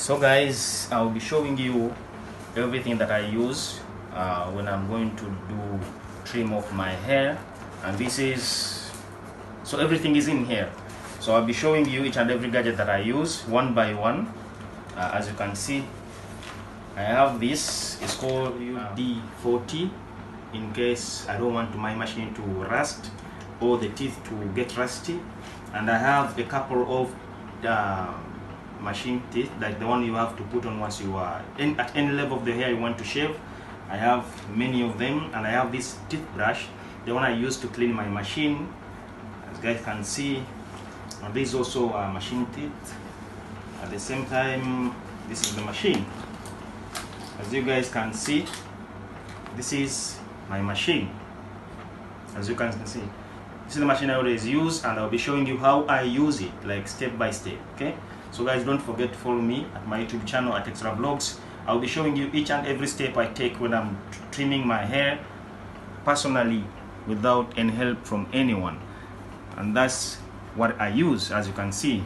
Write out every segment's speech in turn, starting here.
So guys, I'll be showing you everything that I use when I'm going to do trim of my hair, and this is, so everything is in here. So I'll be showing you each and every gadget that I use one by one. As you can see, I have this, it's called UD40 in case I don't want my machine to rust or the teeth to get rusty. And I have a couple of machine teeth, like the one you have to put on once you are at any level of the hair you want to shave. I have many of them, and I have this teeth brush, the one I use to clean my machine, as you guys can see. And this is also machine teeth. At the same time, this is the machine. As you guys can see, this is my machine. As you can see, this is the machine I always use, and I'll be showing you how I use it, like step by step. Okay, so guys, don't forget to follow me at my YouTube channel at Extra Vlogs. I'll be showing you each and every step I take when I'm trimming my hair personally, without any help from anyone. And that's what I use, as you can see.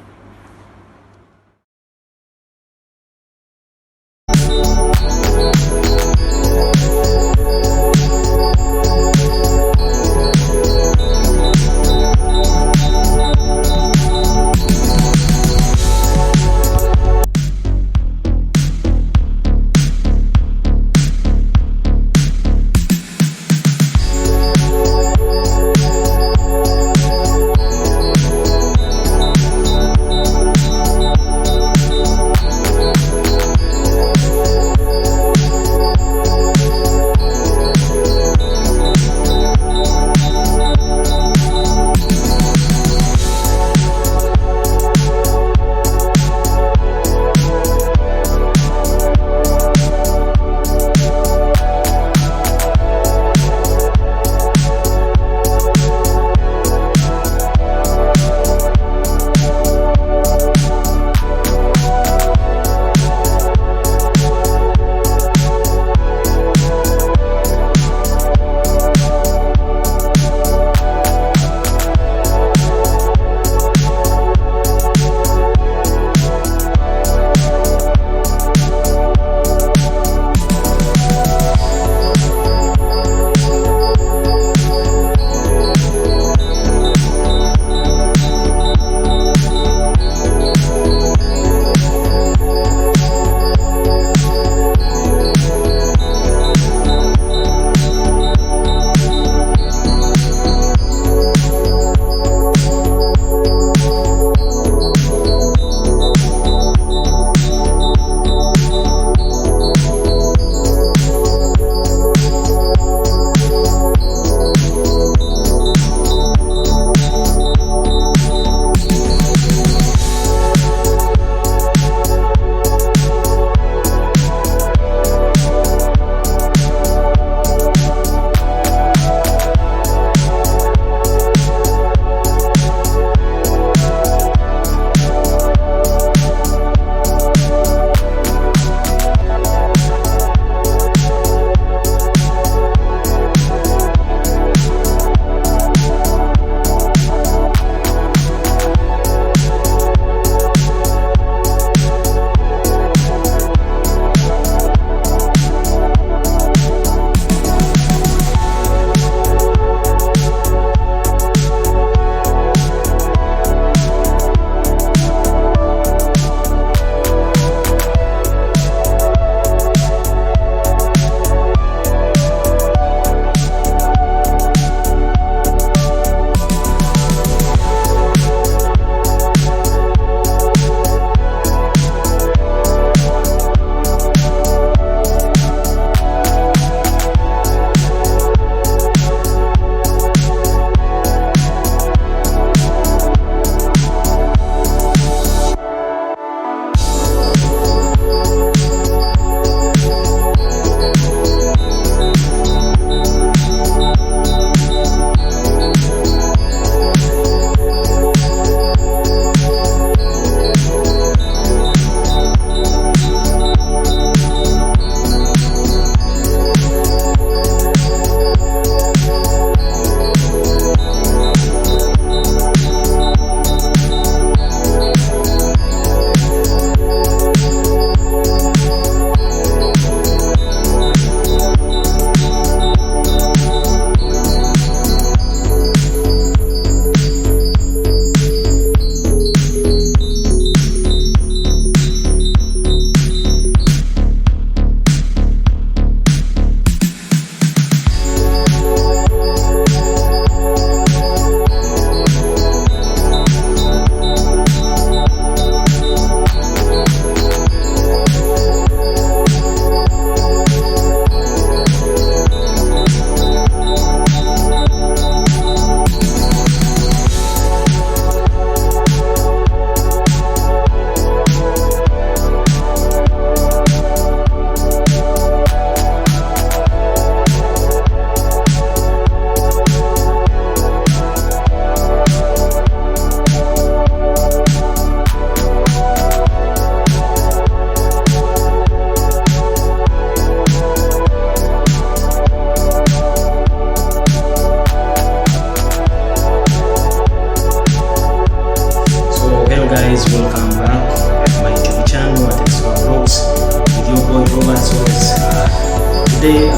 today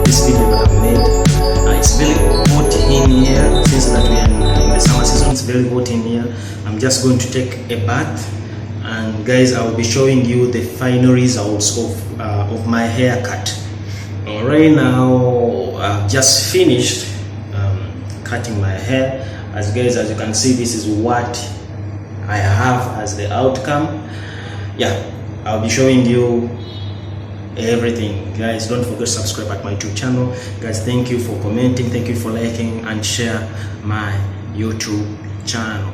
this video that I've made, it's very hot in here since that we are in the summer season. It's very hot in here. I'm just going to take a bath, and guys, I will be showing you the final results of my haircut. Right now I've just finished cutting my hair. As guys, as you can see, this is what I have as the outcome. Yeah, I'll be showing you everything. Guys, don't forget to subscribe at my YouTube channel. Guys, thank you for commenting, thank you for liking and share my YouTube channel.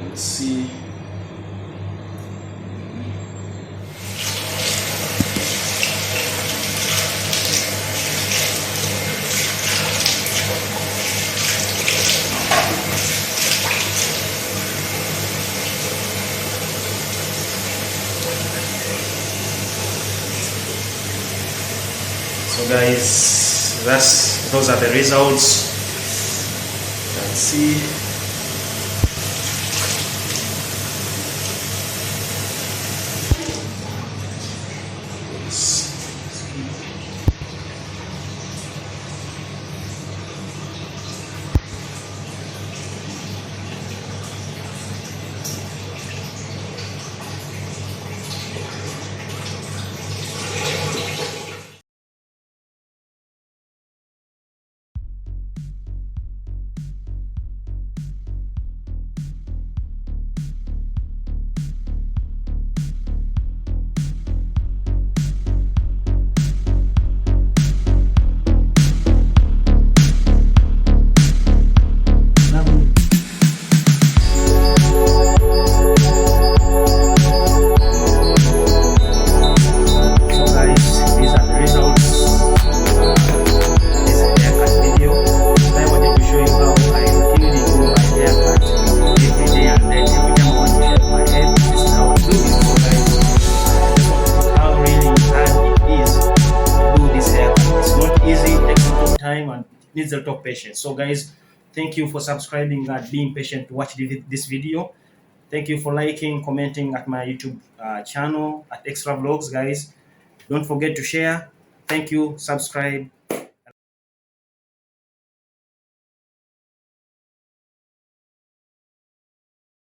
Let's see. So guys, those are the results. Let's see. And needs a lot of patience. So guys, thank you for subscribing and being patient to watch this video. Thank you for liking, commenting at my YouTube channel at Extra Vlogs. Guys, don't forget to share. Thank you. Subscribe.